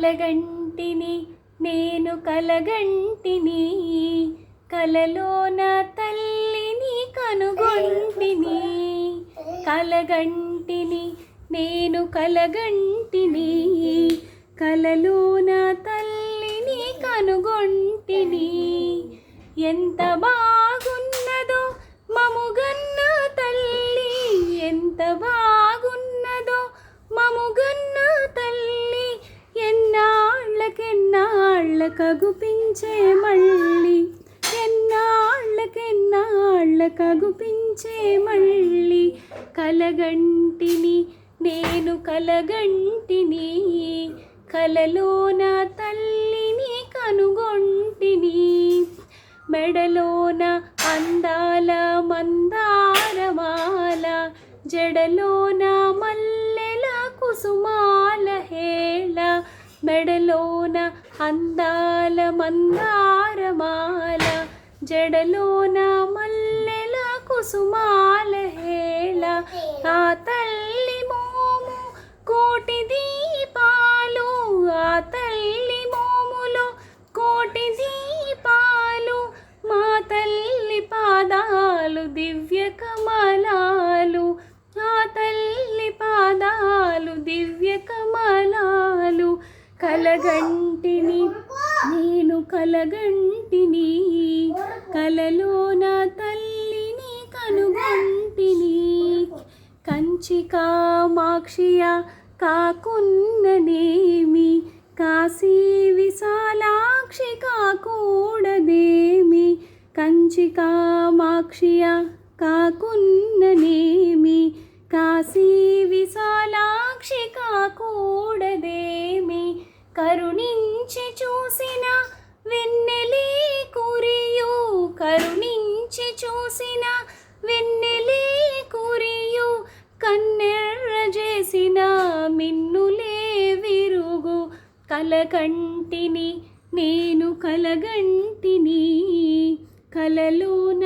కలగంటిని నేను కలగంటిని కలలోన తల్లిని కనుగొంటిని కలగంటిని నేను కలగంటిని కలలోన తల్లిని కనుగొంటిని ఎంత బాగున్నదో మముగన్న తల్లి ఎంత బాగున్నదో మముగన్న తల్లి ఎన్నాళ్ళకెన్నాళ్ళకగుపించే మళ్ళీ ఎన్నాళ్ళకెన్నాళ్ళకగుపించే మళ్ళీ కలగంటిని నేను కలగంటిని కలలోన తల్లిని కనుగొంటిని మెడలోన అందాల మందారమాల జడలోన మల్లెల కుసుమాల హేళ మెడలోన అందాల మందారమాల జడలోన మల్లెల కుసుమాల హేళ ఆ తల్లి మోము కోటి దీపాలు ఆ తల్లి మోములో కోటి దీపాలు మా తల్లి పాదాలు దివ్య కమలాలు ఆ తల్లి పాదాలు దివ్య కమలాలు కలగంటిని నేను కలగంటిని కలలోన తల్లిని కనుగొంటిని కంచి కామాక్షియ కాకున్ననేమి కాశీ విశాలాక్షి కాకూడదేమి కంచి కామాక్షియ కాకున్ననేమి కాశీ విశాలాక్షి కాకూడదేమి కరుణించి చూసిన వెన్నెలే కురియు కరుణించి చూసిన వెన్నెలే కురియు కన్నెర్ర చేసిన మిన్నులే విరుగు కలకంటిని నేను కలగంటిని కలలోన